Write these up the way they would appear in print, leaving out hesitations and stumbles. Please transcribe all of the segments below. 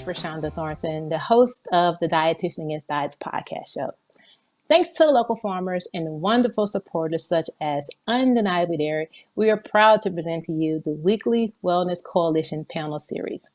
Rashonda Thornton, the host of the Dietitian Against Diets podcast show. Thanks to the local farmers and wonderful supporters such as Undeniably Dairy, we are proud to present to you the weekly Wellness Coalition panel series.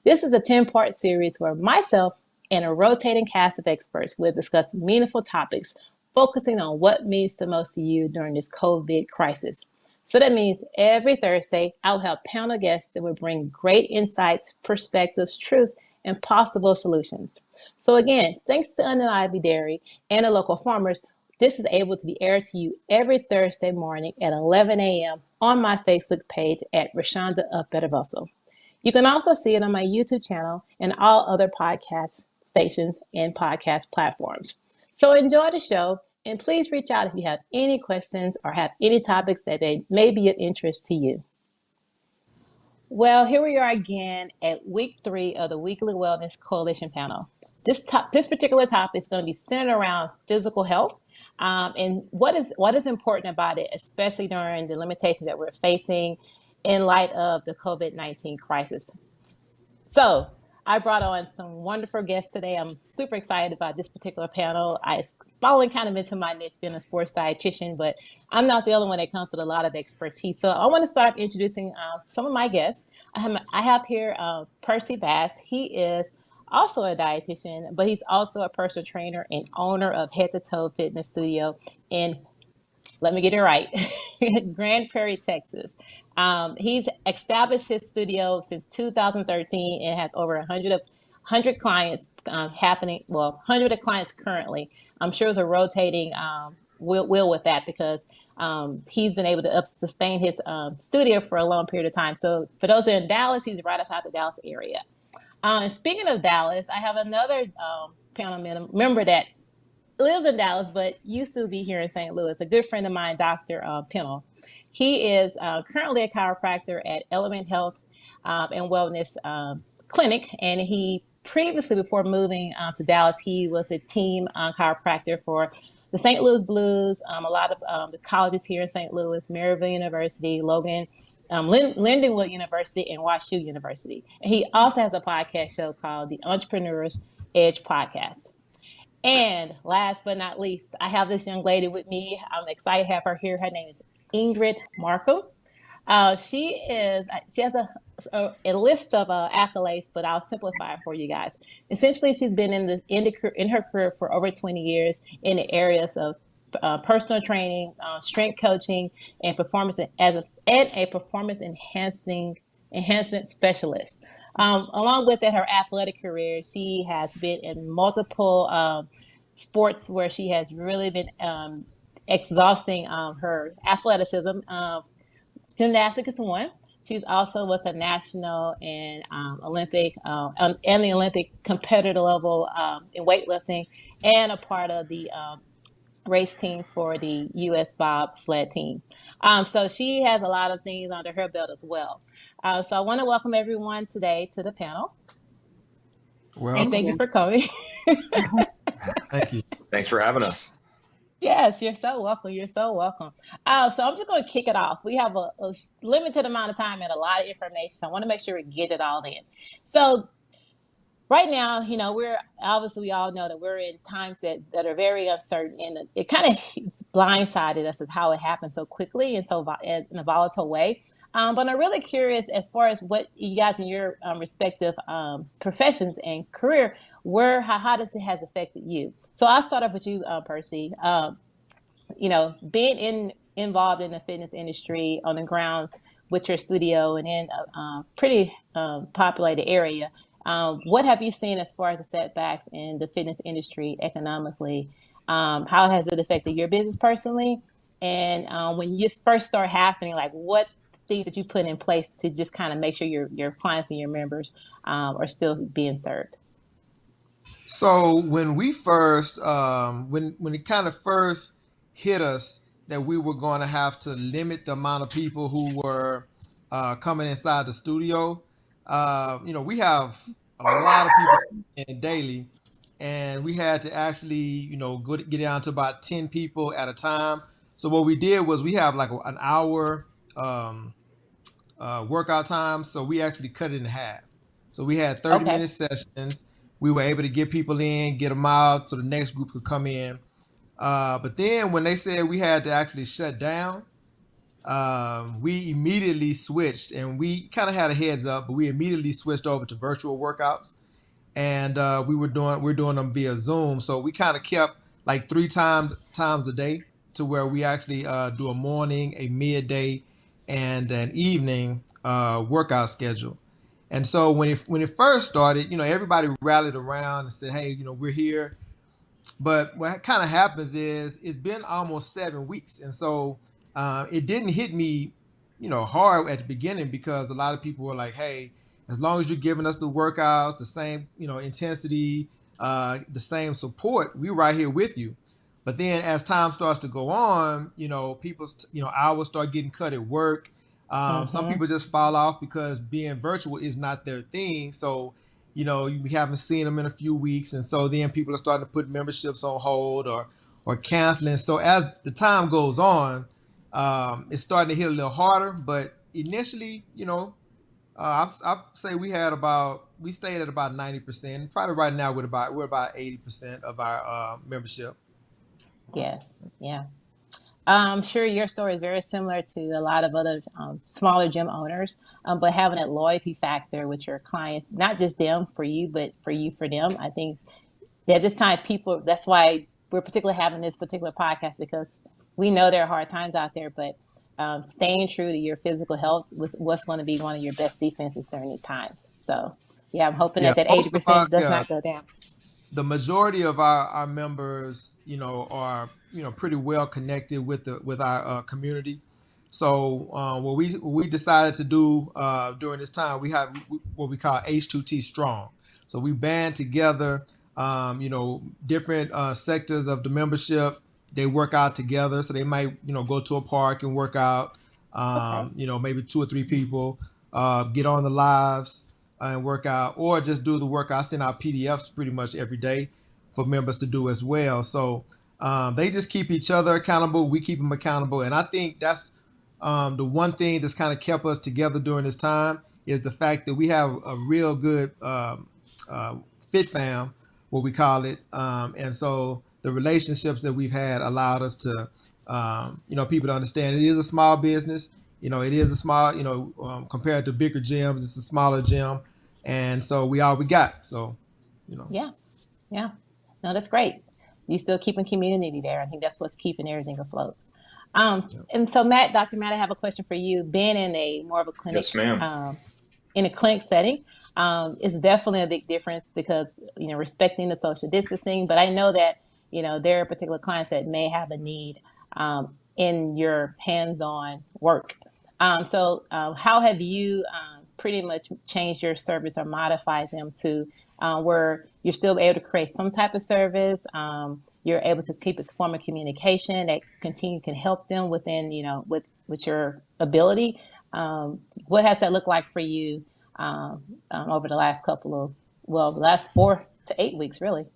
This is a 10-part series where myself and a rotating cast of experts will discuss meaningful topics, focusing on what means the most to you during this COVID crisis. So that means every Thursday, I'll have panel guests that will bring great insights, perspectives, truths, and possible solutions. So again, thanks to Undeniably Dairy and the local farmers, this is able to be aired to you every Thursday morning at 11 a.m. on my Facebook page at Rashonda of Better Vessel. You can also see it on my YouTube channel and all other podcast stations and podcast platforms. So enjoy the show, and please reach out if you have any questions or have any topics that may be of interest to you. Well, here we are again at week 3 of the Weekly Wellness Coalition panel. This particular topic is going to be centered around physical health and what is important about it, especially during the limitations that we're facing in light of the COVID-19 crisis. So I brought on some wonderful guests today. I'm super excited about this particular panel. I fallen kind of into my niche being a sports dietitian, but I'm not the only one that comes with a lot of expertise. So I want to start introducing some of my guests. I have here Percy Bass. He is also a dietitian, but he's also a personal trainer and owner of Head to Toe Fitness Studio in, let me get it right, Grand Prairie, Texas. He's established his studio since 2013 and has over 100 clients 100 of clients currently. I'm sure it's a rotating wheel with that because he's been able to sustain his studio for a long period of time. So for those who are in Dallas, he's right outside the Dallas area. And speaking of Dallas, I have another panel member that lives in Dallas, but used to be here in St. Louis. A good friend of mine, Dr. Pennell. He is currently a chiropractor at Element Health and Wellness Clinic, and he previously, before moving to Dallas, he was a team chiropractor for the St. Louis Blues, a lot of the colleges here in St. Louis, Maryville University, Logan, Lindenwood University, and WashU University. And he also has a podcast show called the Entrepreneur's Edge Podcast. And last but not least, I have this young lady with me. I'm excited to have her here. Her name is Ingrid Markham. She has a list of accolades, but I'll simplify it for you guys. Essentially, she's been in her career for over 20 years in the areas of personal training, strength coaching, and performance a performance enhancement specialist. Along with that, her athletic career, she has been in multiple sports where she has really been exhausting her athleticism. Gymnastics is one. She's also was a national and Olympic and the Olympic competitor level in weightlifting, and a part of the race team for the U.S. bobsled team. So she has a lot of things under her belt as well. So I want to welcome everyone today to the panel. Well, and thank you for coming. Thank you. Thanks for having us. Yes, you're so welcome. You're so welcome. So I'm just going to kick it off. We have a limited amount of time and a lot of information. So I want to make sure we get it all in. So right now, we all know that we're in times that are very uncertain, and it kind of blindsided us as how it happened so quickly and so in a volatile way. But I'm really curious as far as what you guys in your respective professions and career, how does it has affected you? So I'll start off with you, Percy. Being involved in the fitness industry on the grounds with your studio and in a pretty populated area. What have you seen as far as the setbacks in the fitness industry economically? How has it affected your business personally? And when you first start happening, like what things that you put in place to just kind of make sure your clients and your members are still being served? So when we first, when it kind of first hit us that we were going to have to limit the amount of people who were coming inside the studio, we have a lot of people in daily, and we had to actually, get down to about 10 people at a time. So what we did was we have like an hour workout time, so we actually cut it in half. So we had 30 Okay. minute sessions. We were able to get people in, get them out so the next group could come in. But then when they said we had to actually shut down, we immediately switched, and we kind of had a heads up, but we immediately switched over to virtual workouts, and we're doing them via Zoom. So we kind of kept like three times a day, to where we actually do a morning, a midday, and an evening workout schedule. And so when it first started, everybody rallied around and said, "Hey, we're here." But what kind of happens is it's been almost 7 weeks, and so it didn't hit me, hard at the beginning, because a lot of people were like, "Hey, as long as you're giving us the workouts, the same, intensity, the same support, we're right here with you." But then as time starts to go on, people's, hours start getting cut at work. Some Mm-hmm. people just fall off because being virtual is not their thing. So we haven't seen them in a few weeks, and so then people are starting to put memberships on hold, or canceling. So as the time goes on, it's starting to hit a little harder. But initially, I'd say we stayed at about 90%. Probably right now we're about 80% of our membership. Yes. Yeah. I'm sure your story is very similar to a lot of other smaller gym owners, but having that loyalty factor with your clients, not just them for you, but for you for them. I think that this time people, that's why we're particularly having this particular podcast, because we know there are hard times out there, but staying true to your physical health was what's going to be one of your best defenses during these times. So, yeah, I'm hoping Yeah, that most of our 80% does yeah, not go down. the majority of our members, are pretty well connected with our community. So what we decided to do during this time, we have what we call H2T Strong. So we band together, different sectors of the membership. They work out together, so they might go to a park and work out. Okay. Maybe two or three people get on the lives and work out, or just do the workout. I send out PDFs pretty much every day for members to do as well. So they just keep each other accountable. We keep them accountable, and I think that's the one thing that's kind of kept us together during this time, is the fact that we have a real good uh, fit fam, what we call it, and so the relationships that we've had allowed us to, people to understand it is a small business. It is a small, compared to bigger gyms, it's a smaller gym, and so we all we got. So, you know, Yeah. Yeah. No, that's great. You still keeping community there. I think that's what's keeping everything afloat. yeah. And so, Dr. Matt, I have a question for you. Being in a more of a Yes, clinic, ma'am. in a clinic setting, is definitely a big difference, because respecting the social distancing. But I know that there are particular clients that may have a need in your hands-on work. So, how have you pretty much changed your service or modified them to where you're still able to create some type of service? You're able to keep a form of communication that can help them within, with your ability. What has that looked like for you over the last the last 4 to 8 weeks, really?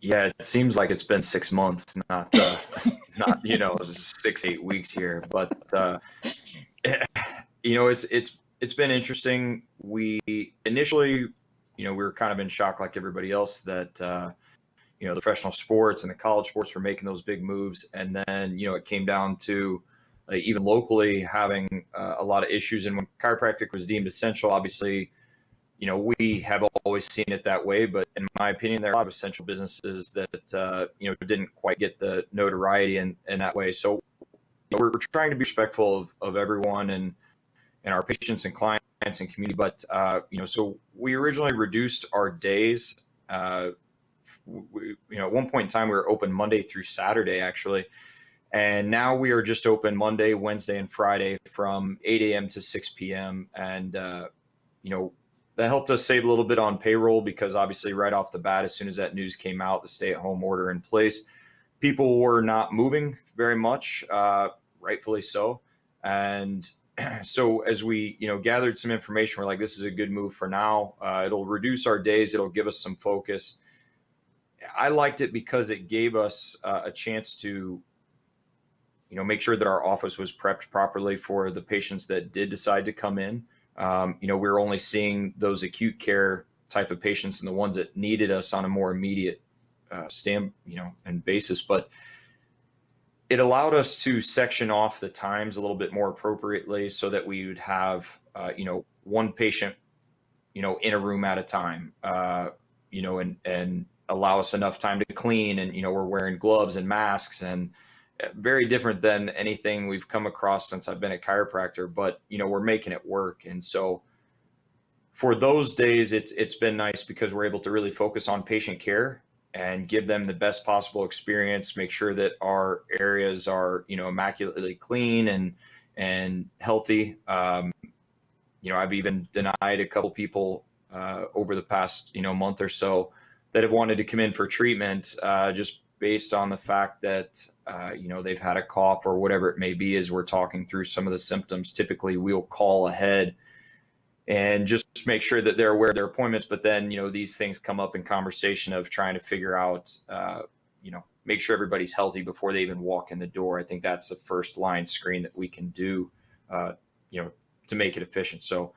Yeah, it seems like it's been 6 months, not not 6 8 weeks here, but it's been interesting. We initially, we were kind of in shock, like everybody else, that the professional sports and the college sports were making those big moves, and then it came down to even locally having a lot of issues. And when chiropractic was deemed essential, obviously, we have always seen it that way. But in my opinion, there are a lot of essential businesses that didn't quite get the notoriety in that way. So we're trying to be respectful of everyone and our patients and clients and community. But so we originally reduced our days. At one point in time, we were open Monday through Saturday, actually. And now we are just open Monday, Wednesday, and Friday from 8 a.m. to 6 p.m. And, that helped us save a little bit on payroll, because obviously right off the bat, as soon as that news came out, the stay-at-home order in place, people were not moving very much, rightfully so. And so as we, gathered some information, we're like, this is a good move for now. It'll reduce our days. It'll give us some focus. I liked it because it gave us a chance to make sure that our office was prepped properly for the patients that did decide to come in. We were only seeing those acute care type of patients and the ones that needed us on a more immediate and basis. But it allowed us to section off the times a little bit more appropriately so that we would have, one patient, in a room at a time, and allow us enough time to clean. And, we're wearing gloves and masks, and very different than anything we've come across since I've been a chiropractor, but, we're making it work. And so for those days, it's been nice because we're able to really focus on patient care and give them the best possible experience, make sure that our areas are, immaculately clean and healthy. I've even denied a couple people over the past, month or so that have wanted to come in for treatment just based on the fact that, they've had a cough or whatever it may be. As we're talking through some of the symptoms, typically we'll call ahead and just make sure that they're aware of their appointments. But then, these things come up in conversation of trying to figure out, make sure everybody's healthy before they even walk in the door. I think that's the first line screen that we can do, to make it efficient. So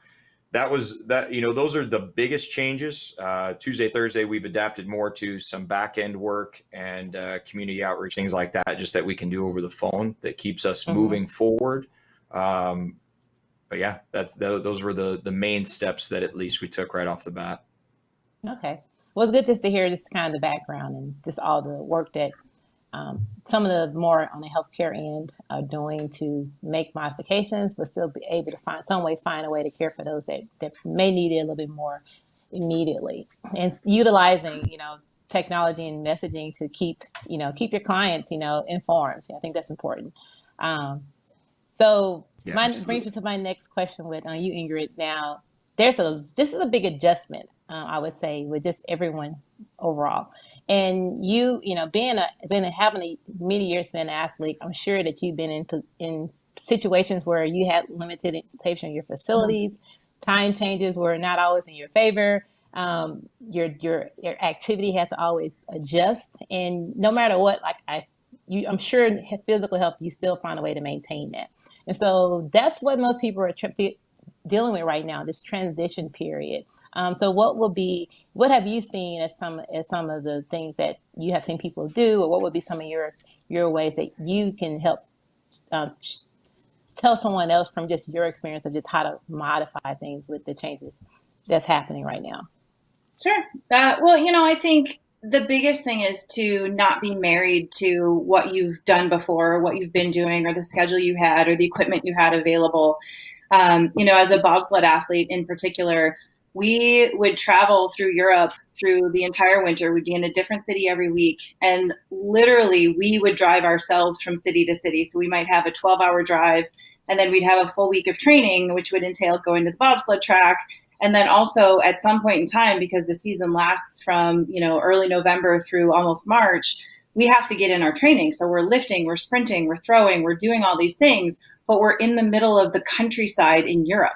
those are the biggest changes. Tuesday, Thursday, we've adapted more to some back end work and community outreach, things like that, just that we can do over the phone that keeps us moving forward. But yeah, those were the main steps that at least we took right off the bat. Okay. Well, it's good just to hear just kind of the background and just all the work that some of the more on the healthcare end are doing to make modifications, but still be able to find a way to care for those that may need it a little bit more immediately, and utilizing, technology and messaging to keep your clients, informed. I think that's important. So brings me to my next question with you, Ingrid. Now, this is a big adjustment, I would say, with just everyone overall. And having many years being an athlete, I'm sure that you've been in situations where you had limited limitation in your facilities, time changes were not always in your favor. Your activity had to always adjust, and no matter what, I'm sure physical health, you still find a way to maintain that. And so that's what most people are dealing with right now, this transition period. So what have you seen as some of the things that you have seen people do, or what would be some of your ways that you can help tell someone else from just your experience of just how to modify things with the changes that's happening right now? Sure. I think the biggest thing is to not be married to what you've done before, or what you've been doing, or the schedule you had, or the equipment you had available. As a bobsled athlete in particular, we would travel through Europe through the entire winter. We'd be in a different city every week. And literally, we would drive ourselves from city to city. So we might have a 12-hour drive, and then we'd have a full week of training, which would entail going to the bobsled track. And then also at some point in time, because the season lasts from, early November through almost March, we have to get in our training. So we're lifting, we're sprinting, we're throwing, we're doing all these things, but we're in the middle of the countryside in Europe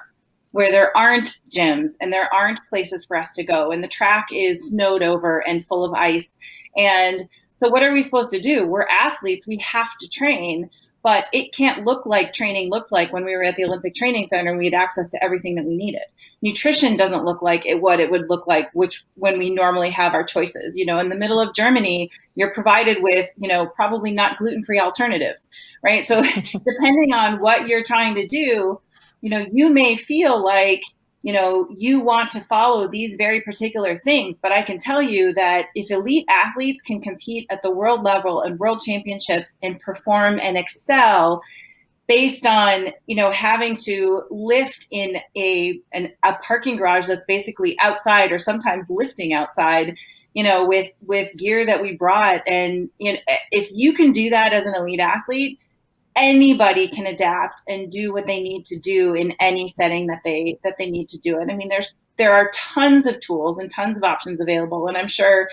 where there aren't gyms and there aren't places for us to go. And the track is snowed over and full of ice. And so what are we supposed to do? We're athletes. We have to train, but it can't look like training looked like when we were at the Olympic Training Center and we had access to everything that we needed. Nutrition doesn't look like what it would look like, when we normally have our choices. In the middle of Germany, you're provided with, probably not gluten-free alternatives, right? So depending on what you're trying to do, you may feel like, you want to follow these very particular things. But I can tell you that if elite athletes can compete at the world level and world championships and perform and excel based on, having to lift in a parking garage that's basically outside, or sometimes lifting outside, with gear that we brought. And if you can do that as an elite athlete, anybody can adapt and do what they need to do in any setting that they need to do it. I mean, there are tons of tools and tons of options available. And I'm sure,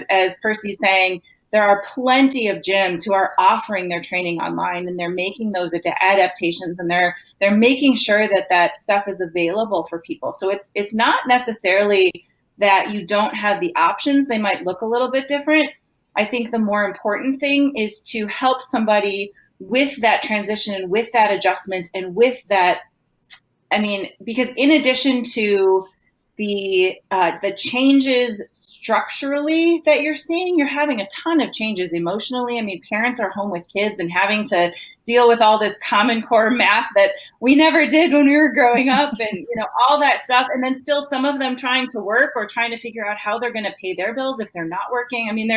as Percy's saying, there are plenty of gyms who are offering their training online, and they're making those adaptations, and they're making sure that stuff is available for people. So it's not necessarily that you don't have the options. They might look a little bit different. I think the more important thing is to help somebody with that transition, with that adjustment, and with that I mean, because in addition to the changes structurally that you're seeing, you're having a ton of changes emotionally. I mean, parents are home with kids and having to deal with all this Common Core math that we never did when we were growing up, and all that stuff. And then still some of them trying to work or trying to figure out how they're going to pay their bills if they're not working. I mean,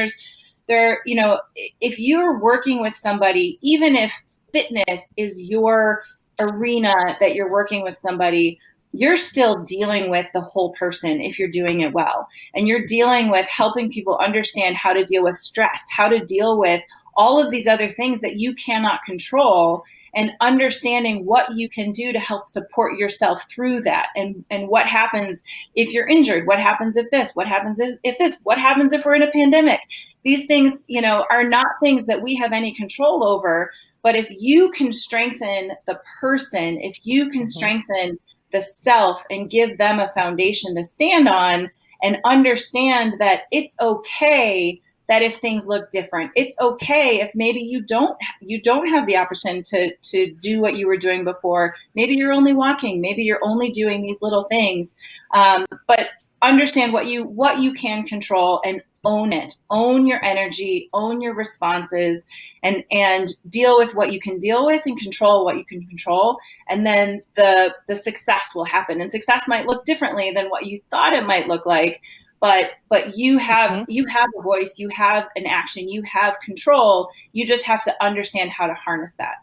if you're working with somebody, even if fitness is your arena that you're working with somebody, you're still dealing with the whole person if you're doing it well. And you're dealing with helping people understand how to deal with stress, how to deal with all of these other things that you cannot control, and understanding what you can do to help support yourself through that. And what happens if you're injured? What happens if this? What happens if this? What happens if we're in a pandemic? These things, are not things that we have any control over. But if you can strengthen the person, if you can strengthen the self and give them a foundation to stand on, and understand that it's okay that if things look different, it's okay if maybe you don't have the option to do what you were doing before. Maybe you're only walking, maybe you're only doing these little things, but understand what you can control, and own it. Own your energy, own your responses, and deal with what you can deal with and control what you can control. And then the success will happen. And success might look differently than what you thought it might look like, but you have a voice, you have an action, you have control. You just have to understand how to harness that.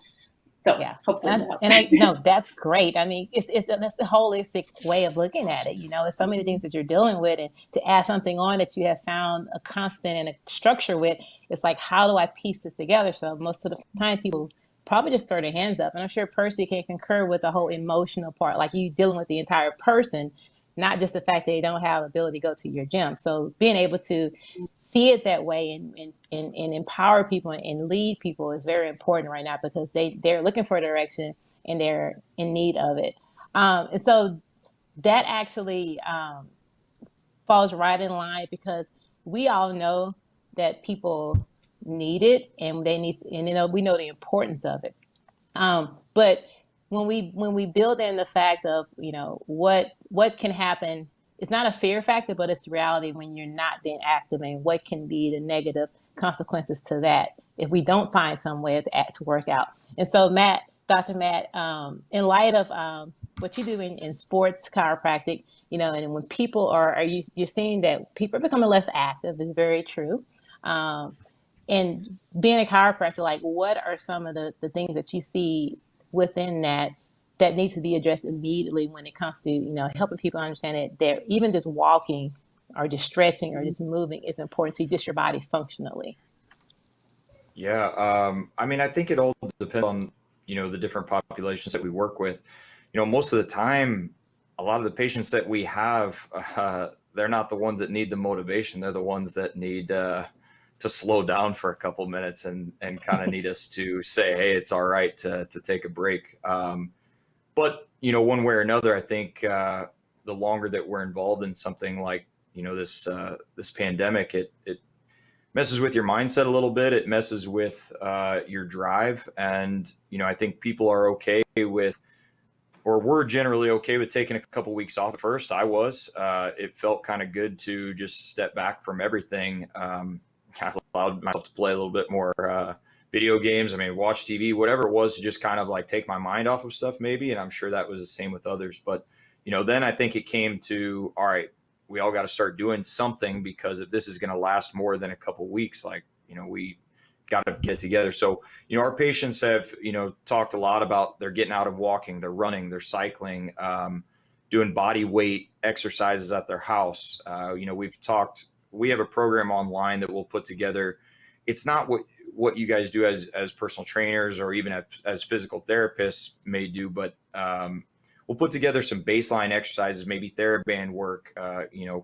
So Yeah, hopefully and I no, that's great. I mean, that's the holistic way of looking at it. It's so many things that you're dealing with, and to add something on that you have found a constant and a structure with, it's like, how do I piece this together? So most of the time, people probably just throw their hands up, and I'm sure Percy can concur with the whole emotional part, like you dealing with the entire person, not just the fact that they don't have the ability to go to your gym. So being able to see it that way and empower people and lead people is very important right now, because they're looking for direction and they're in need of it. And so that actually falls right in line, because we all know that people need it, and we know the importance of it. But when we build in the fact of what can happen, it's not a fear factor, but it's reality when you're not being active, and what can be the negative consequences to that if we don't find some way to work out. And so Dr. Matt, in light of what you do in sports chiropractic, and when people you're seeing that people are becoming less active, is very true. And being a chiropractor, like, what are some of the things that you see within that needs to be addressed immediately when it comes to helping people understand that they're even just walking or just stretching or just moving is important to just your body functionally? Yeah, I mean, I think it all depends on the different populations that we work with. Most of the time, a lot of the patients that we have, they're not the ones that need the motivation. They're the ones that need to slow down for a couple minutes and kind of need us to say, hey, it's all right to take a break. But one way or another, I think the longer that we're involved in something like this pandemic, it messes with your mindset a little bit. It messes with your drive, and I think people are okay with, or we're generally okay with, taking a couple weeks off. At first, I was. It felt kind of good to just step back from everything. I allowed myself to play a little bit more video games. I mean, watch TV, whatever it was, to just kind of like take my mind off of stuff, maybe. And I'm sure that was the same with others. But then I think it came to, all right, we all got to start doing something, because if this is going to last more than a couple weeks, like, we got to get together. So, our patients have, talked a lot about they're getting out and walking, they're running, they're cycling, doing body weight exercises at their house. We have a program online that we'll put together. It's not what you guys do as personal trainers, or even as physical therapists may do, but we'll put together some baseline exercises, maybe TheraBand work,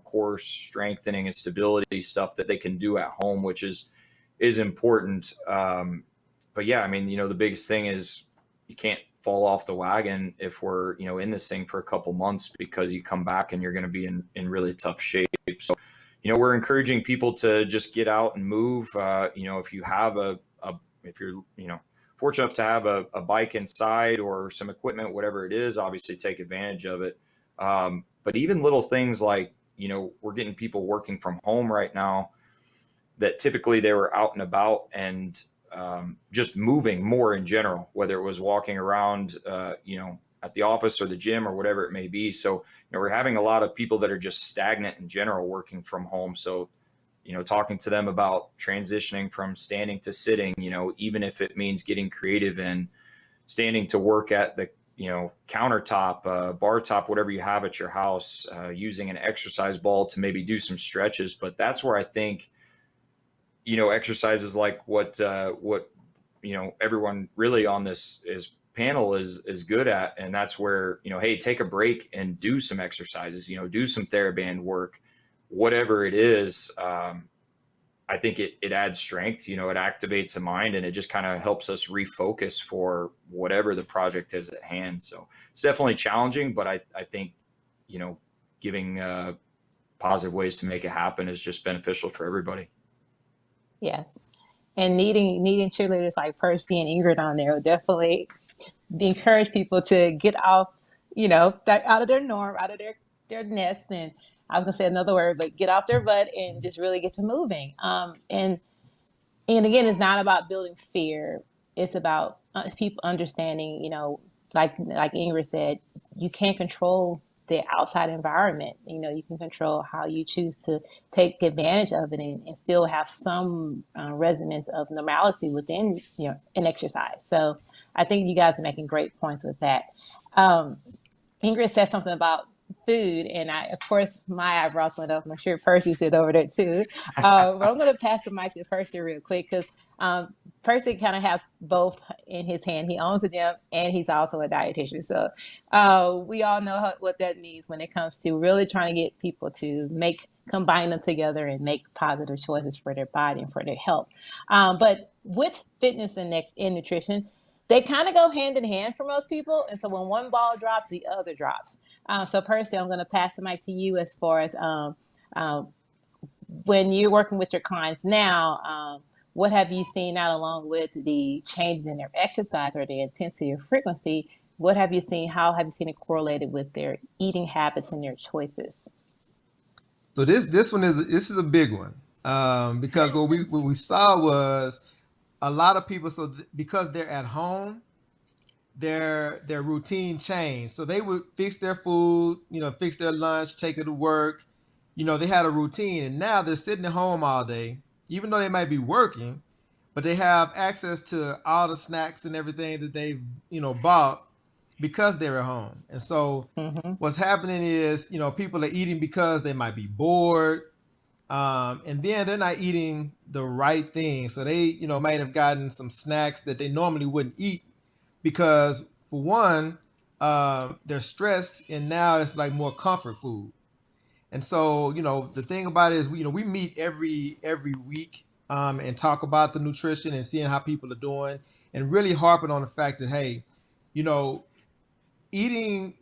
core strengthening and stability stuff that they can do at home, which is important. But yeah, I mean, the biggest thing is you can't fall off the wagon if we're, in this thing for a couple months, because you come back and you're going to be in really tough shape. So, we're encouraging people to just get out and move. If you have if you're, fortunate enough to have a bike inside or some equipment, whatever it is, obviously take advantage of it. But even little things like, we're getting people working from home right now that typically they were out and about and just moving more in general, whether it was walking around, at the office or the gym or whatever it may be. So, we're having a lot of people that are just stagnant in general working from home. So, talking to them about transitioning from standing to sitting, even if it means getting creative and standing to work at the, countertop, bar top, whatever you have at your house, using an exercise ball to maybe do some stretches. But that's where I think, exercises like what everyone really on this panel is good at. And that's where, hey, take a break and do some exercises, do some TheraBand work, whatever it is. I think it adds strength, it activates the mind, and it just kind of helps us refocus for whatever the project is at hand. So it's definitely challenging, but I think, giving positive ways to make it happen is just beneficial for everybody. Yes. And needing cheerleaders like Percy and Ingrid on there will definitely encourage people to get off, out of their norm, out of their nest. And I was gonna say another word, but get off their butt and just really get to moving. And again, it's not about building fear. It's about people understanding, like Ingrid said, you can't control the outside environment. You can control how you choose to take advantage of it and still have some resonance of normalcy within, an exercise. So I think you guys are making great points with that. Ingrid said something about food, and of course, my eyebrows went up. I'm sure Percy did over there too. But I'm going to pass the mic to Percy real quick because Percy kind of has both in his hand. He owns a gym and he's also a dietitian. So we all know what that means when it comes to really trying to get people to combine them together and make positive choices for their body and for their health. But with fitness and nutrition, they kind of go hand in hand for most people. And so when one ball drops, the other drops. So Percy, I'm going to pass the mic to you as far as when you're working with your clients now, what have you seen out along with the changes in their exercise or the intensity or frequency? What have you seen? How have you seen it correlated with their eating habits and their choices? So this is a big one because what we saw was a lot of people. So because they're at home, their routine changed. So they would fix their food, fix their lunch, take it to work. They had a routine, and now they're sitting at home all day, even though they might be working, but they have access to all the snacks and everything that they've, bought because they're at home. And so what's happening is, people are eating because they might be bored. And then they're not eating the right thing. So they, might have gotten some snacks that they normally wouldn't eat because, for one, they're stressed, and now it's like more comfort food. And so, the thing about it is, we meet every week and talk about the nutrition and seeing how people are doing, and really harping on the fact that, hey, eating,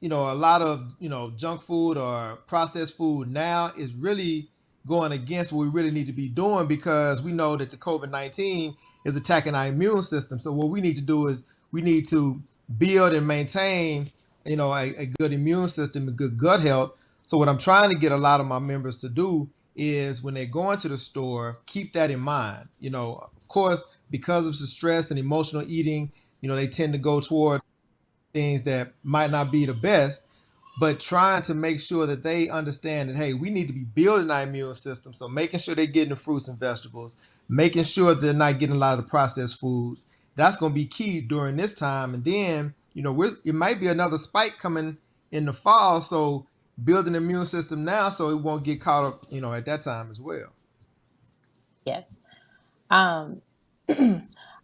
a lot of, junk food or processed food now is really going against what we really need to be doing, because we know that the COVID-19 is attacking our immune system. So what we need to do is we need to build and maintain, a good immune system and good gut health. So what I'm trying to get a lot of my members to do is, when they go into the store, keep that in mind. Of course, because of the stress and emotional eating, they tend to go toward things that might not be the best, but trying to make sure that they understand that, hey, we need to be building our immune system. So making sure they're getting the fruits and vegetables, making sure they're not getting a lot of the processed foods. That's going to be key during this time. And then, it might be another spike coming in the fall. So building the immune system now so it won't get caught up, at that time as well. Yes.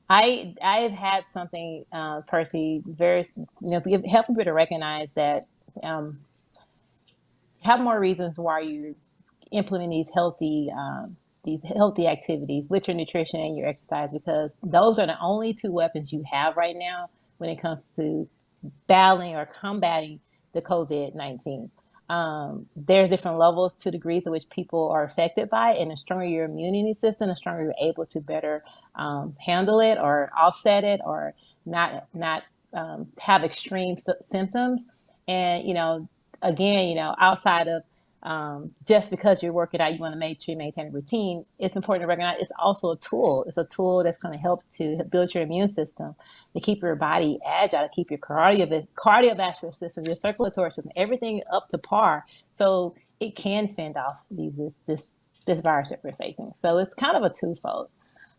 I've had something, Percy, very, helping people to recognize that have more reasons why you're implementing these healthy activities with your nutrition and your exercise, because those are the only two weapons you have right now when it comes to battling or combating the COVID-19. There's different levels to degrees of which people are affected by it, and the stronger your immunity system, the stronger you're able to better handle it or offset it or not have extreme symptoms. And again, outside of just because you're working out, you want to make sure you maintain a routine. It's important to recognize it's also a tool. It's a tool that's going to help to build your immune system, to keep your body agile, to keep your cardiovascular system, your circulatory system, everything up to par, so it can fend off this virus that we're facing. So it's kind of a twofold.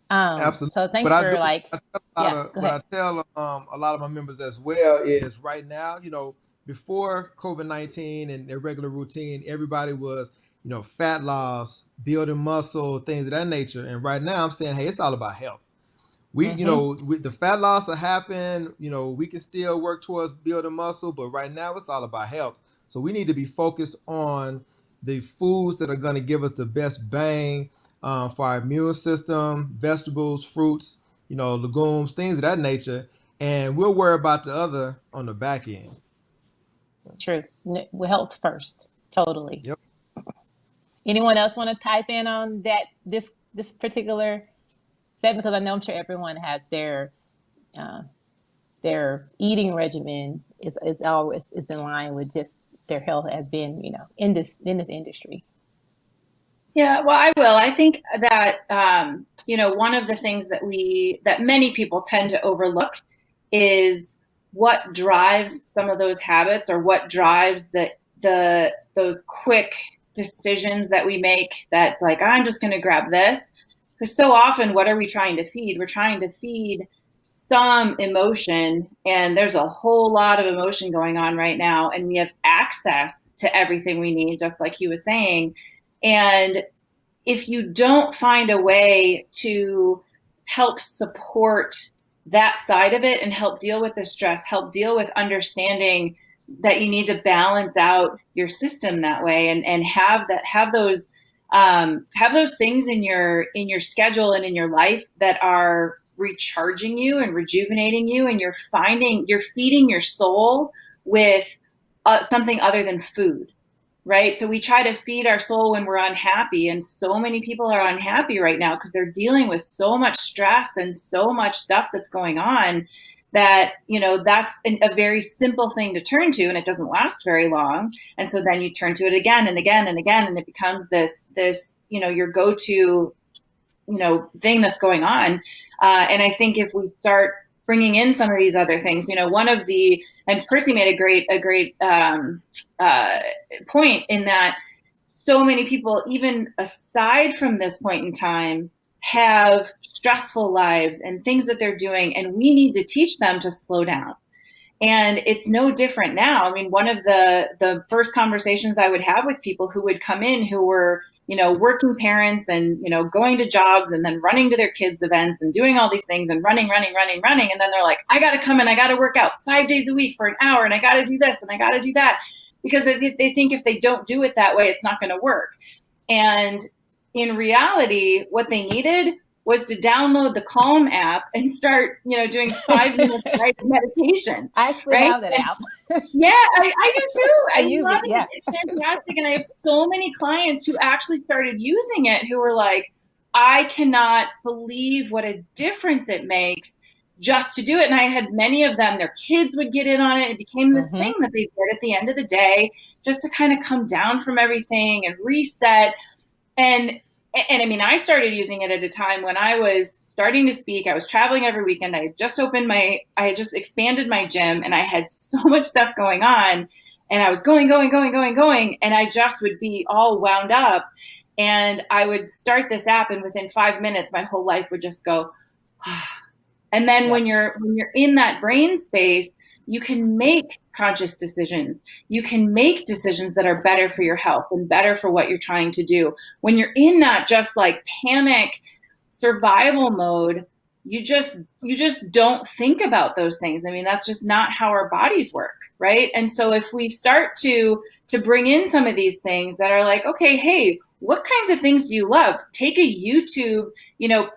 Absolutely. So thanks But I for do. I tell yeah. Go what ahead. I tell a lot of my members as well is right now, before COVID-19 and their regular routine, everybody was, fat loss, building muscle, things of that nature. And right now, I'm saying, hey, it's all about health. Mm-hmm. With the fat loss will happen. We can still work towards building muscle, but right now it's all about health. So we need to be focused on the foods that are going to give us the best bang for our immune system, vegetables, fruits, legumes, things of that nature, and we'll worry about the other on the back end. True. Health first. Totally. Yep. Anyone else want to type in on this particular segment? Because I know I'm sure everyone has their eating regimen is always is in line with just their health as being in this industry. Yeah, well, I will. I think that one of the things that many people tend to overlook is what drives some of those habits, or what drives those quick decisions that we make. That's like, I'm just going to grab this. Because so often, what are we trying to feed? We're trying to feed some emotion, and there's a whole lot of emotion going on right now, and we have access to everything we need, just like he was saying. And if you don't find a way to help support that side of it and help deal with the stress, help deal with understanding that you need to balance out your system that way, and have those things in your schedule and in your life that are recharging you and rejuvenating you, and you're feeding your soul with something other than food. Right. So we try to feed our soul when we're unhappy. And so many people are unhappy right now because they're dealing with so much stress and so much stuff that's going on that, that's a very simple thing to turn to, and it doesn't last very long. And so then you turn to it again and again and again, and it becomes this, your go-to, thing that's going on. And I think if we start bringing in some of these other things, and Percy made a great point in that so many people, even aside from this point in time, have stressful lives and things that they're doing, and we need to teach them to slow down. And it's no different now. I mean, one of the first conversations I would have with people who would come in who were, working parents and, going to jobs and then running to their kids' events and doing all these things and running. And then they're like, I got to come and I got to work out 5 days a week for an hour, and I got to do this and I got to do that, because they think if they don't do it that way, it's not going to work. And in reality, what they needed was to download the Calm app and start, doing 5 minutes of meditation. I actually have that app. Yeah, I do too. I use love it. Yeah. It's fantastic. And I have so many clients who actually started using it who were like, I cannot believe what a difference it makes just to do it. And I had many of them, their kids would get in on it. It became this thing that they did at the end of the day, just to kind of come down from everything and reset. And I mean, I started using it at a time when I was starting to speak. I was traveling every weekend. I had just expanded my gym, and I had so much stuff going on, and I was going. And I just would be all wound up, and I would start this app, and within 5 minutes, my whole life would just go. And then when you're in that brain space, you can make conscious decisions. You can make decisions that are better for your health and better for what you're trying to do. When you're in that just like panic survival mode, you just don't think about those things. I mean, that's just not how our bodies work, right? And so if we start to bring in some of these things that are like, okay, hey, what kinds of things do you love? Take a YouTube,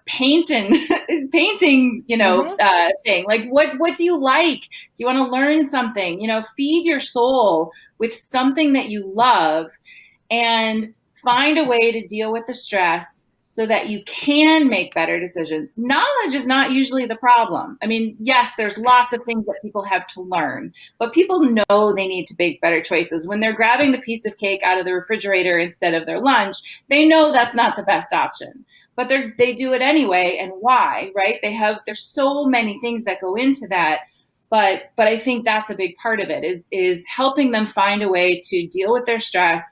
painting, thing. Like, what do you like? Do you want to learn something? Feed your soul with something that you love, and find a way to deal with the stress so that you can make better decisions. Knowledge is not usually the problem. I mean, yes, there's lots of things that people have to learn, but people know they need to make better choices. When they're grabbing the piece of cake out of the refrigerator instead of their lunch, they know that's not the best option. But they do it anyway, and why, right? There's so many things that go into that. But I think that's a big part of it, is helping them find a way to deal with their stress,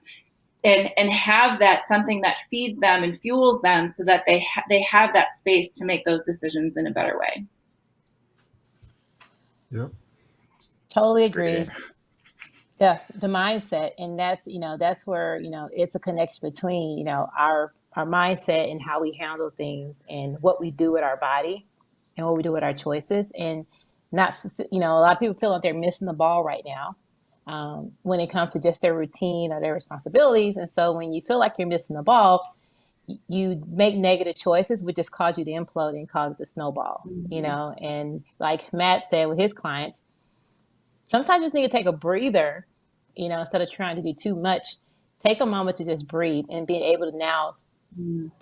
and have that something that feeds them and fuels them, so that they have that space to make those decisions in a better way. Yep. Totally agree. Yeah, the mindset, and that's where it's a connection between our mindset and how we handle things and what we do with our body and what we do with our choices, and not a lot of people feel like they're missing the ball right now when it comes to just their routine or their responsibilities. And so when you feel like you're missing the ball, you make negative choices, which just cause you to implode and cause it to snowball. And like Matt said with his clients, sometimes you just need to take a breather, instead of trying to do too much. Take a moment to just breathe and be able to now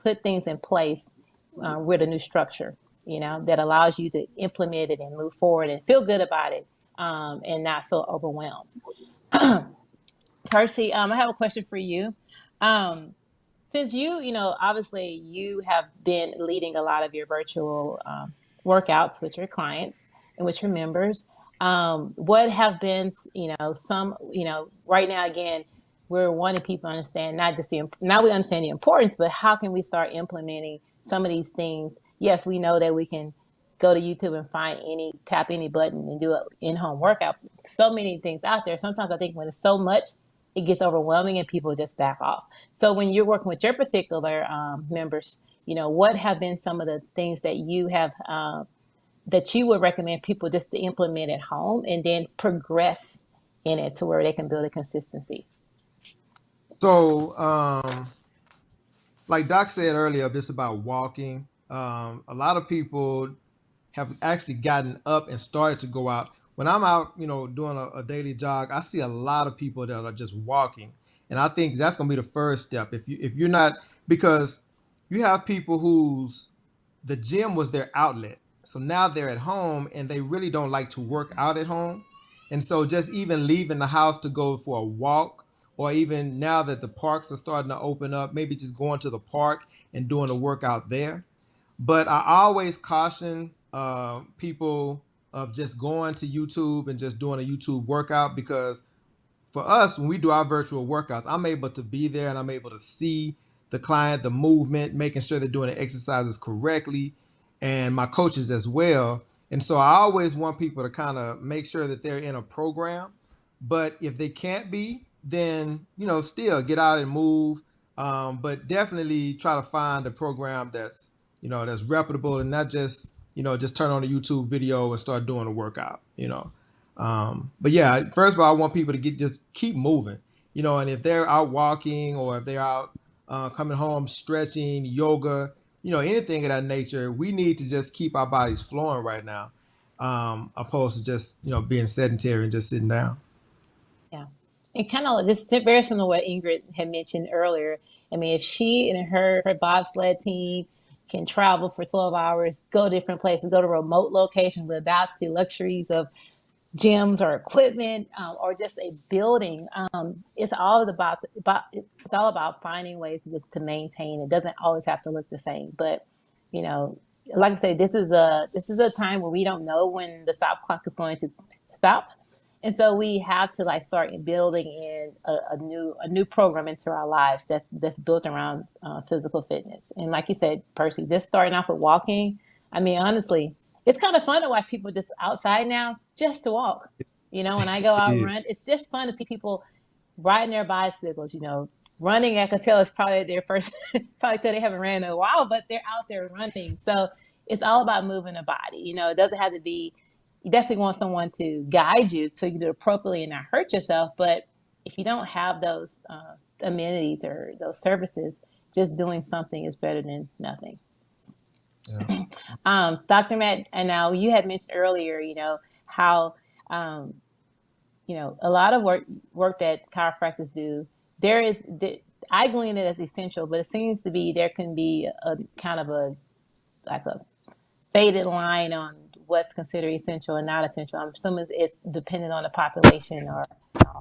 put things in place with a new structure, that allows you to implement it and move forward and feel good about it, and not feel overwhelmed. Percy, I have a question for you. Since obviously you have been leading a lot of your virtual workouts with your clients and with your members, what have been, some, right now, again, we're wanting people to understand now we understand the importance, but how can we start implementing some of these things? Yes, we know that we can go to YouTube and tap any button and do an in-home workout. So many things out there. Sometimes I think when it's so much, it gets overwhelming and people just back off. So when you're working with your particular members, what have been some of the things that you have that you would recommend people just to implement at home and then progress in it to where they can build a consistency? So, like Doc said earlier, just about walking. A lot of people have actually gotten up and started to go out. When I'm out, doing a daily jog, I see a lot of people that are just walking, and I think that's going to be the first step. If you're not, because you have people whose the gym was their outlet, so now they're at home and they really don't like to work out at home, and so just even leaving the house to go for a walk, or even now that the parks are starting to open up, maybe just going to the park and doing a workout there. But I always caution people of just going to YouTube and just doing a YouTube workout, because for us, when we do our virtual workouts, I'm able to be there and I'm able to see the client, the movement, making sure they're doing the exercises correctly, and my coaches as well. And so I always want people to kind of make sure that they're in a program. But if they can't be, then still get out and move. But definitely try to find a program that's reputable, and not just turn on a YouTube video and start doing a workout. But yeah, first of all, I want people to just keep moving, and if they're out walking, or if they're out coming home, stretching, yoga, anything of that nature, we need to just keep our bodies flowing right now, opposed to just, being sedentary and just sitting down. Yeah. And kind of this is very similar to what Ingrid had mentioned earlier. I mean, if she and her bobsled team can travel for 12 hours, go different places, go to remote locations without the luxuries of gyms or equipment, or just a building. It's all about finding ways to maintain. It doesn't always have to look the same, but like I say, this is a time where we don't know when the stop clock is going to stop, and so we have to start building in a new program into our lives that's built around physical fitness. And like you said, Percy, just starting off with walking. I mean, honestly, it's kind of fun to watch people just outside now just to walk. When I go out and run, it's just fun to see people riding their bicycles, running. I can tell it's probably their first, probably tell they haven't ran in a while, but they're out there running. So it's all about moving the body. It doesn't have to be, you definitely want someone to guide you so you can do it appropriately and not hurt yourself. But if you don't have those amenities or those services, just doing something is better than nothing. Yeah. Dr. Matt, and now you had mentioned earlier, how, a lot of work that chiropractors do, I glean it as essential, but it seems to be there can be a kind of a faded line on what's considered essential and not essential. I'm assuming it's dependent on the population or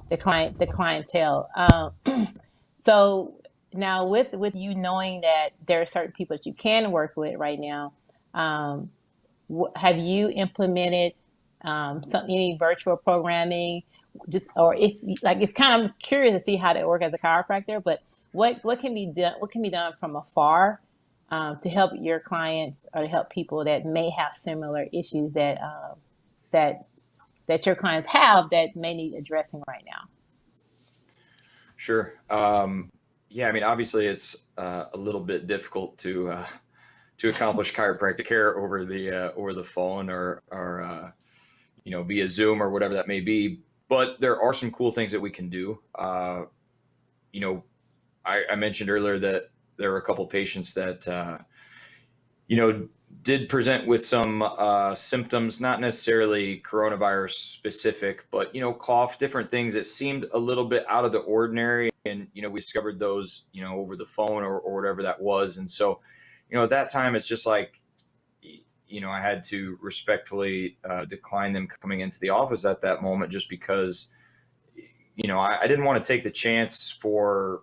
the clientele. So now with you knowing that there are certain people that you can work with right now, have you implemented any virtual programming? Just or if like it's kind of I'm curious to see how that work as a chiropractor, but what can be done? What can be done from afar to help your clients or to help people that may have similar issues that your clients have that may need addressing right now? Sure. Yeah, I mean, obviously, it's a little bit difficult to accomplish chiropractic care over the phone or via Zoom or whatever that may be. But there are some cool things that we can do. I mentioned earlier that there were a couple patients that did present with some symptoms, not necessarily coronavirus specific, but cough, different things that seemed a little bit out of the ordinary, and we discovered those over the phone or whatever that was. And so at that time it's just like I had to respectfully decline them coming into the office at that moment, just because I didn't want to take the chance for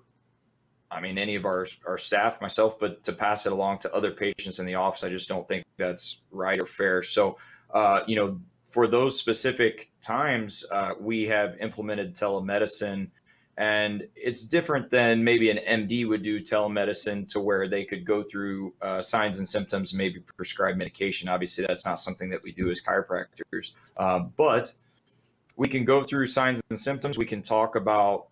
any of our staff, myself, but to pass it along to other patients in the office. I just don't think that's right or fair. So, for those specific times, we have implemented telemedicine, and it's different than maybe an MD would do telemedicine, to where they could go through signs and symptoms, maybe prescribe medication. Obviously, that's not something that we do as chiropractors, but we can go through signs and symptoms. We can talk about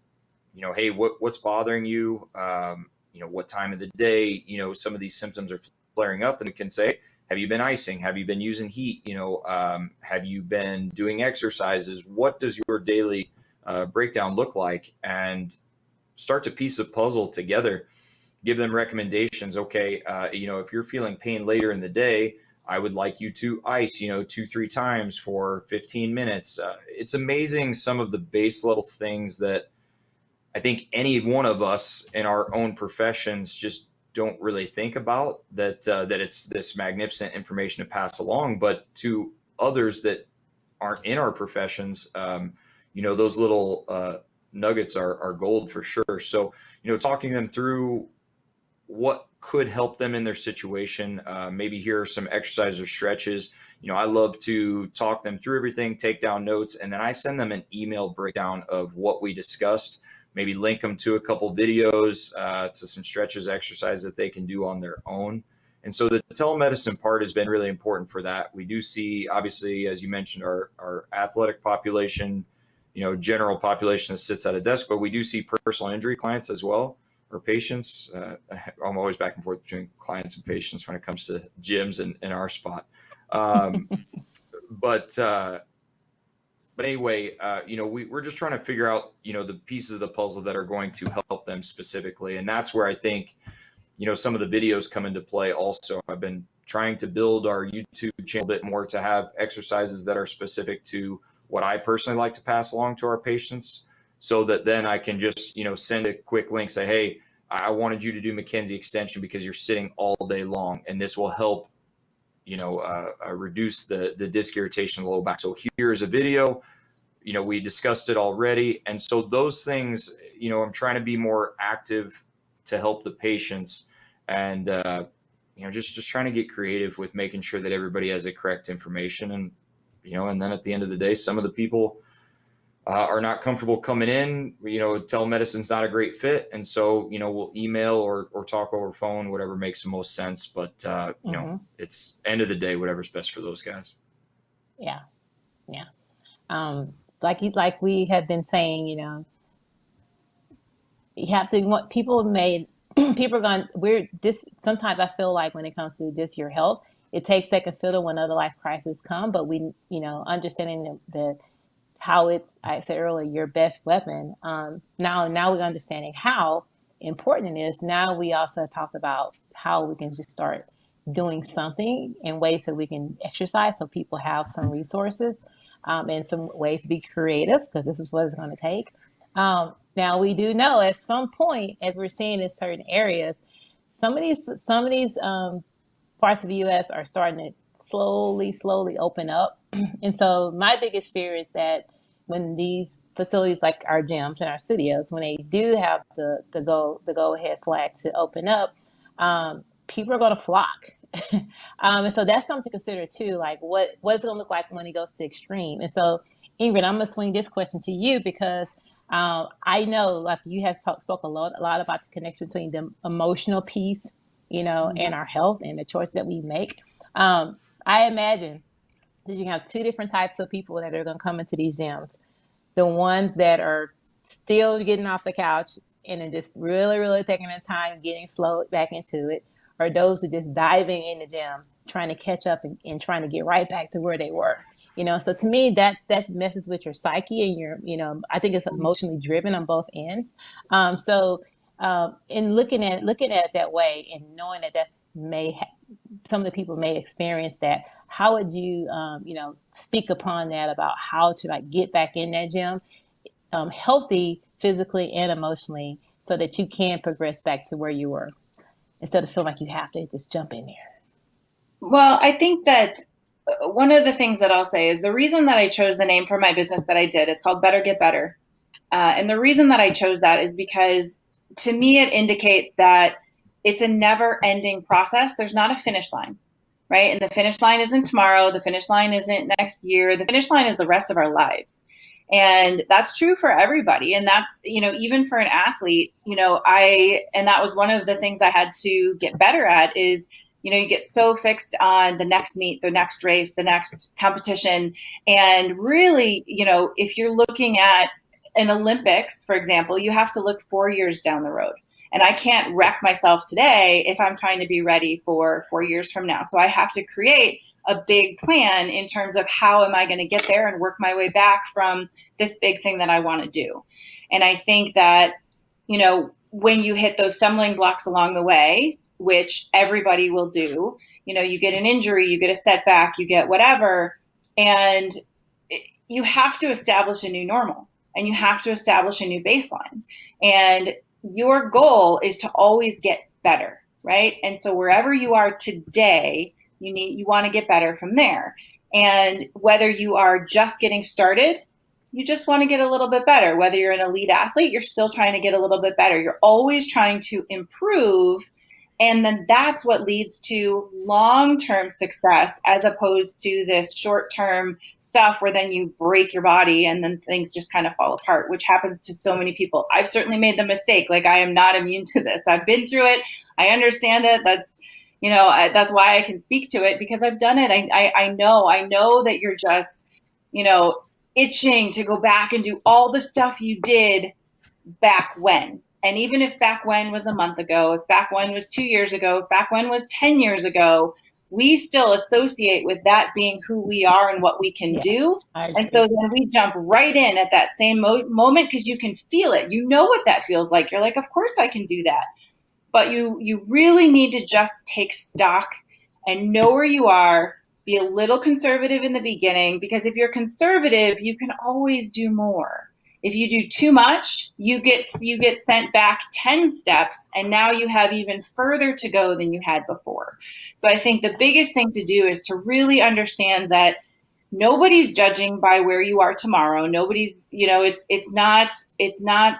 hey, what's bothering you? What time of the day? Some of these symptoms are flaring up, and we can say, have you been icing? Have you been using heat? Have you been doing exercises? What does your daily breakdown look like? And start to piece a puzzle together. Give them recommendations. Okay, if you're feeling pain later in the day, I would like you to ice, 2-3 times for 15 minutes. It's amazing some of the base level things that I think any one of us in our own professions just don't really think about, that it's this magnificent information to pass along. But to others that aren't in our professions, those little nuggets are gold for sure. So, talking them through what could help them in their situation, maybe here are some exercises or stretches. I love to talk them through everything, take down notes, and then I send them an email breakdown of what we discussed. Maybe link them to a couple videos, to some stretches, exercises that they can do on their own. And so the telemedicine part has been really important for that. We do see, obviously, as you mentioned, our athletic population, general population that sits at a desk, but we do see personal injury clients as well, or patients. I'm always back and forth between clients and patients when it comes to gyms and our spot. But anyway, we're just trying to figure out, the pieces of the puzzle that are going to help them specifically. And that's where I think, some of the videos come into play also. I've been trying to build our YouTube channel a bit more to have exercises that are specific to what I personally like to pass along to our patients, so that then I can just, send a quick link, say, hey, I wanted you to do McKenzie extension because you're sitting all day long, and this will help reduce the disc irritation in the low back. So here's a video, we discussed it already. And so those things, I'm trying to be more active to help the patients, and, just trying to get creative with making sure that everybody has the correct information. And, and then at the end of the day, some of the people are not comfortable coming in, telemedicine's not a great fit. And so, we'll email or talk over phone, whatever makes the most sense. But, it's end of the day, whatever's best for those guys. Yeah. Yeah. Like we have been saying, you have to want people sometimes I feel like when it comes to just your health, it takes second fiddle when other life crises come, but we, understanding the how it's, I said earlier, your best weapon. Now we're understanding how important it is. Now we also talked about how we can just start doing something in ways that we can exercise, so people have some resources, and some ways to be creative, because this is what it's going to take. Now we do know at some point, as we're seeing in certain areas, some of these parts of the U.S. are starting to slowly open up. And so my biggest fear is that when these facilities like our gyms and our studios, when they do have the go ahead flag to open up, people are going to flock. And so that's something to consider too. Like what's it going to look like when it goes to extreme? And so, Ingrid, I'm going to swing this question to you because I know, like you have spoke a lot about the connection between the emotional piece, and our health and the choice that we make. I imagine that you can have two different types of people that are going to come into these gyms. The ones that are still getting off the couch and are just really taking their time getting slow back into it, or those who just diving in the gym, trying to catch up and trying to get right back to where they were. So to me, that messes with your psyche and I think it's emotionally driven on both ends. In looking at it that way and knowing that some of the people may experience that, how would you, speak upon that about how to like get back in that gym, healthy physically and emotionally, so that you can progress back to where you were instead of feeling like you have to just jump in there? Well, I think that one of the things that I'll say is the reason that I chose the name for my business that I did is called Better Get Better. And the reason that I chose that is because to me, it indicates that it's a never ending process. There's not a finish line, right? And the finish line isn't tomorrow. The finish line isn't next year. The finish line is the rest of our lives. And that's true for everybody. And that's, even for an athlete, and that was one of the things I had to get better at is, you get so fixed on the next meet, the next race, the next competition. And really, if you're looking at an Olympics, for example, you have to look 4 years down the road. And I can't wreck myself today if I'm trying to be ready for 4 years from now. So I have to create a big plan in terms of how am I going to get there and work my way back from this big thing that I want to do. And I think that, when you hit those stumbling blocks along the way, which everybody will do, you get an injury, you get a setback, you get whatever, and you have to establish a new normal and you have to establish a new baseline. And your goal is to always get better, right? And so wherever you are today, you want to get better from there. And whether you are just getting started, you just want to get a little bit better. Whether you're an elite athlete, you're still trying to get a little bit better. You're always trying to improve. And then that's what leads to long-term success as opposed to this short-term stuff where then you break your body and then things just kind of fall apart, which happens to so many people. I've certainly made the mistake. Like, I am not immune to this. I've been through it. I understand it. That's why I can speak to it, because I've done it. I know that you're just, itching to go back and do all the stuff you did back when. And even if back when was a month ago, if back when was 2 years ago, if back when was 10 years ago, we still associate with that being who we are and what we can do. And so then we jump right in at that same moment because you can feel it. You know what that feels like. You're like, of course I can do that. But you really need to just take stock and know where you are. Be a little conservative in the beginning, because if you're conservative, you can always do more. If you do too much, you get sent back 10 steps, and now you have even further to go than you had before. So I think the biggest thing to do is to really understand that nobody's judging by where you are tomorrow. Nobody's, it's not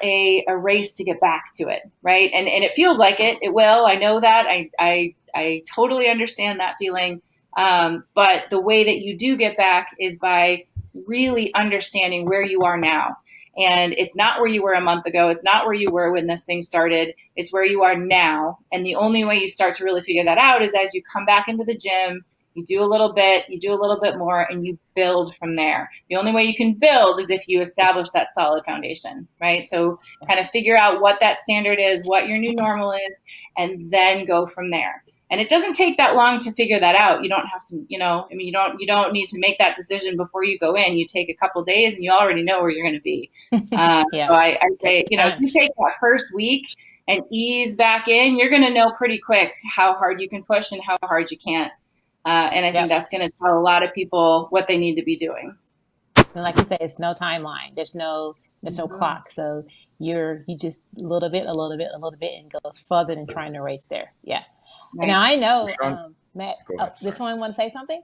a race to get back to it, right? And it feels like it will. I know that. I totally understand that feeling. But the way that you do get back is by really understanding where you are now. And it's not where you were a month ago. It's not where you were when this thing started. It's where you are now. And the only way you start to really figure that out is as you come back into the gym, you do a little bit more, and you build from there. The only way you can build is if you establish that solid foundation, right? So kind of figure out what that standard is, what your new normal is, and then go from there. And it doesn't take that long to figure that out. You don't have to, you don't need to make that decision before you go in. You take a couple days and you already know where you're going to be. Yeah. So I say, if you take that first week and ease back in, you're going to know pretty quick how hard you can push and how hard you can't. And I think that's going to tell a lot of people what they need to be doing. And like you said, it's no timeline. There's no clock. So you just a little bit, and goes further than trying to race there. Yeah. Right. Now I know, Matt, did someone want to say something?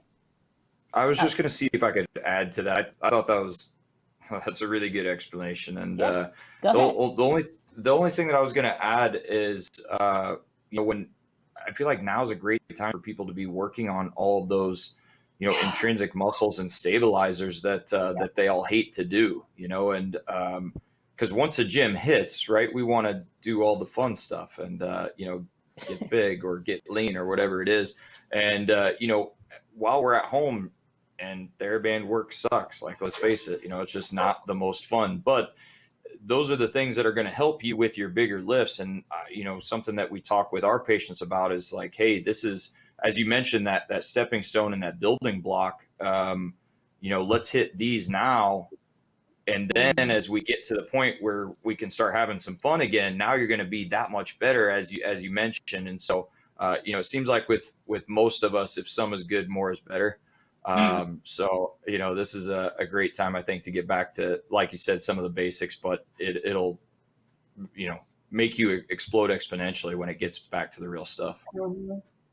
I was just going to see if I could add to that. I thought that's a really good explanation. And the only thing that I was going to add is, when I feel like now is a great time for people to be working on all of those, intrinsic muscles and stabilizers that they all hate to do, and because once the gym hits, right, we want to do all the fun stuff and, get big or get lean or whatever it is. And, while we're at home and TheraBand work sucks, like, let's face it, it's just not the most fun, but those are the things that are going to help you with your bigger lifts. And, something that we talk with our patients about is like, hey, this is, as you mentioned, that stepping stone and that building block, let's hit these now. And then as we get to the point where we can start having some fun again, now you're going to be that much better, as you mentioned. And so, it seems like with most of us, if some is good, more is better. So, this is a great time, I think, to get back to, like you said, some of the basics, but it'll, make you explode exponentially when it gets back to the real stuff.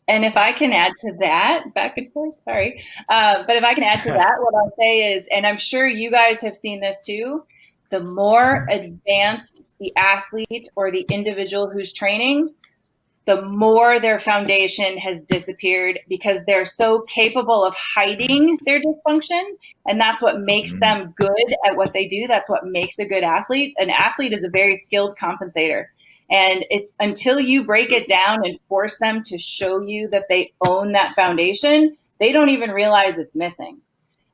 And if I can add to that, back and forth, sorry. But if I can add to that, what I'll say is, and I'm sure you guys have seen this too, the more advanced the athlete or the individual who's training, the more their foundation has disappeared because they're so capable of hiding their dysfunction. And that's what makes them good at what they do. That's what makes a good athlete. An athlete is a very skilled compensator. And it's until you break it down and force them to show you that they own that foundation, they don't even realize it's missing.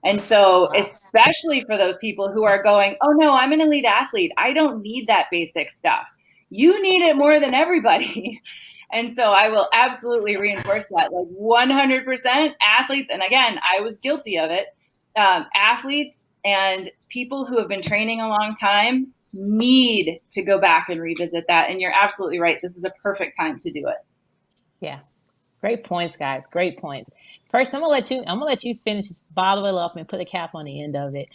And so, especially for those people who are going, oh no, I'm an elite athlete, I don't need that basic stuff. You need it more than everybody. And so I will absolutely reinforce that, like 100% athletes. And again, I was guilty of it. Athletes and people who have been training a long time need to go back and revisit that. And you're absolutely right. This is a perfect time to do it. Yeah. Great points, guys. Great points. First, I'm gonna let you finish, bottle it up and put a cap on the end of it.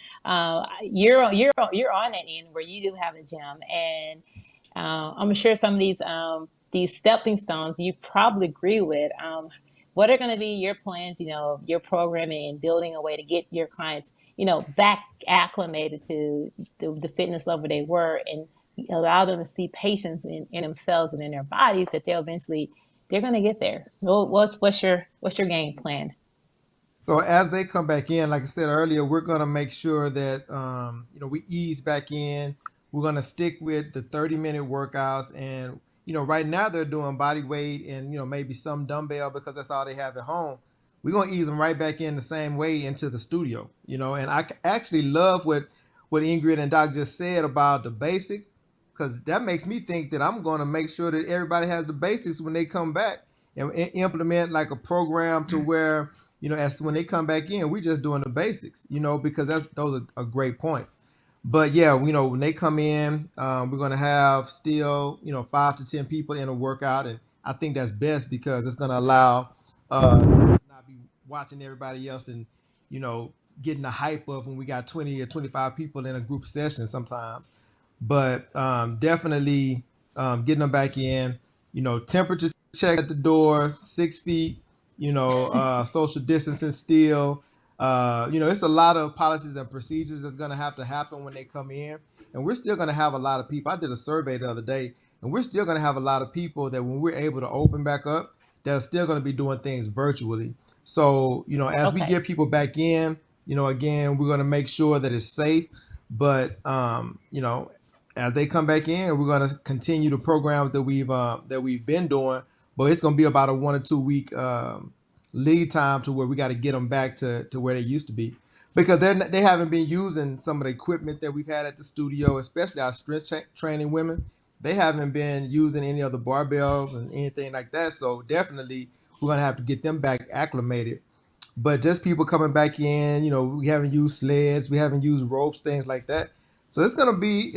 You're on that end where you do have a gym, and I'm sure some of these stepping stones you probably agree with. What are going to be your plans, your programming and building a way to get your clients, back acclimated to the fitness level they were, and allow them to see patience in themselves and in their bodies that they're going to get there. What's your game plan? So as they come back in, like I said earlier, we're going to make sure that, we ease back in. We're going to stick with the 30-minute workouts. And, right now they're doing body weight and, maybe some dumbbell because that's all they have at home. We're going to ease them right back in the same way into the studio, and I actually love what Ingrid and Doc just said about the basics, because that makes me think that I'm going to make sure that everybody has the basics when they come back and implement like a program to where, as when they come back in, we're just doing the basics, because those are great points. But yeah, when they come in, we're going to have still, 5 to 10 people in a workout. And I think that's best because it's going to allow not be watching everybody else and, getting the hype of when we got 20 or 25 people in a group session sometimes. But definitely getting them back in, temperature check at the door, 6 feet, social distancing still. It's a lot of policies and procedures that's going to have to happen when they come in. And we're still going to have a lot of people. I did a survey the other day, and we're still going to have a lot of people that when we're able to open back up, that are still going to be doing things virtually. So, as we get people back in, again, we're going to make sure that it's safe. But, as they come back in, we're going to continue the programs that we've been doing. But it's going to be about a 1 or 2 week lead time to where we got to get them back to where they used to be, because they haven't been using some of the equipment that we've had at the studio, especially our strength training women. They haven't been using any of the barbells and anything like that. So definitely we're going to have to get them back acclimated. But just people coming back in, we haven't used sleds, we haven't used ropes, things like that. So it's gonna be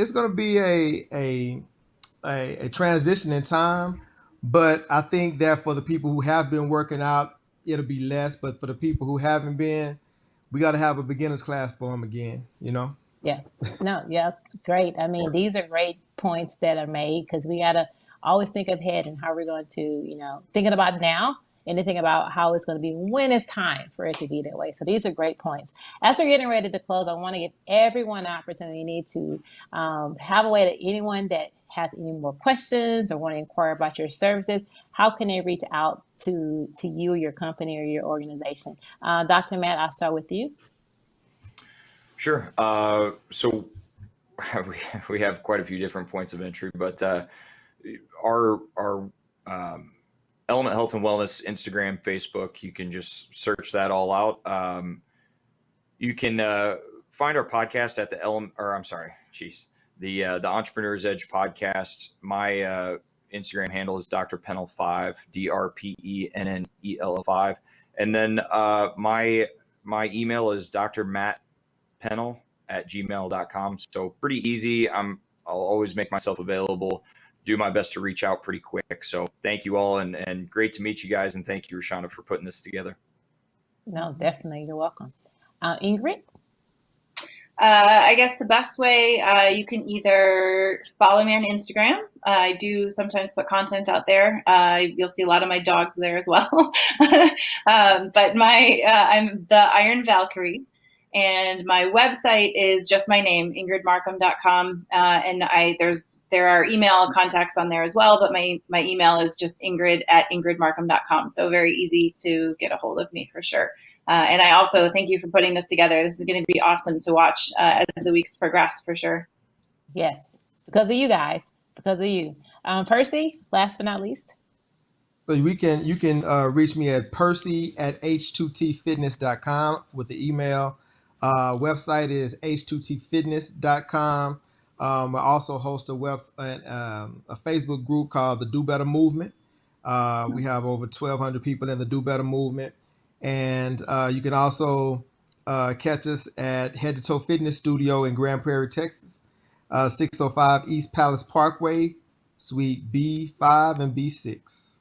a transition in time. But I think that for the people who have been working out, it'll be less. But for the people who haven't been, we got to have a beginners class for them again. Yes. No, yeah, great. I mean, these are great points that are made because we got to always think ahead and how we're going to, thinking about now and then think about how it's going to be when it's time for it to be that way. So these are great points. As we're getting ready to close, I want to give everyone an opportunity to have a way that anyone that has any more questions or want to inquire about your services, how can they reach out to you, your company, or your organization? Dr. Matt, I'll start with you. Sure. So we have quite a few different points of entry, but our Element Health and Wellness Instagram, Facebook, you can just search that all out. You can find our podcast at the Entrepreneur's Edge podcast. My Instagram handle is Dr. Pennell 5, DrPennel5, and then my email is drmattpennell@gmail.com. So pretty easy. I'll always make myself available. Do my best to reach out pretty quick. So thank you all, and great to meet you guys, and thank you, Rashonda, for putting this together. No, definitely. You're welcome. Ingrid? I guess the best way, you can either follow me on Instagram. I do sometimes put content out there. You'll see a lot of my dogs there as well. But I'm the Iron Valkyrie. And my website is just my name, ingridmarkham.com. And there are email contacts on there as well, but my email is just ingrid@ingridmarkham.com. So very easy to get a hold of me for sure. And I also thank you for putting this together. This is going to be awesome to watch as the weeks progress for sure. Yes, because of you guys, because of you. Percy, last but not least. So you can reach me at percy@h2tfitness.com with the email. Website is h2tfitness.com. I also host a Facebook group called the Do Better Movement. We have over 1,200 people in the Do Better Movement. And you can also catch us at Head to Toe Fitness Studio in Grand Prairie, Texas, 605 East Palace Parkway, Suite B5 and B6.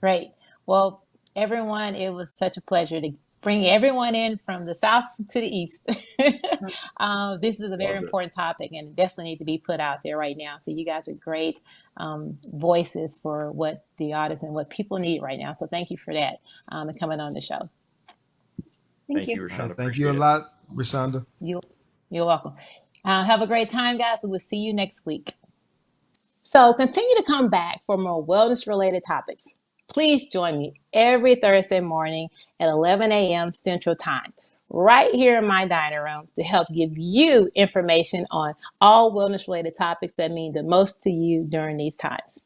Great. Well, everyone, it was such a pleasure to bring everyone in from the south to the east. This is a very important topic and definitely need to be put out there right now. So you guys are great voices for what the artists and what people need right now. So thank you for that and coming on the show. Thank you, Rashonda. Thank you a lot, Rashonda. You're welcome. Have a great time, guys. We'll see you next week. So continue to come back for more wellness-related topics. Please join me every Thursday morning at 11 a.m. Central Time, right here in my dining room to help give you information on all wellness-related topics that mean the most to you during these times.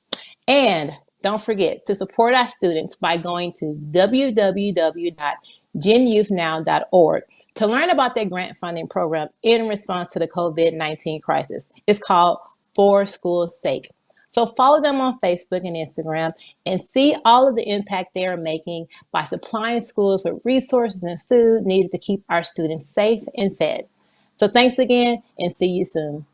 And don't forget to support our students by going to www.genyouthnow.org to learn about their grant funding program in response to the COVID-19 crisis. It's called For School's Sake. So follow them on Facebook and Instagram and see all of the impact they are making by supplying schools with resources and food needed to keep our students safe and fed. So thanks again and see you soon.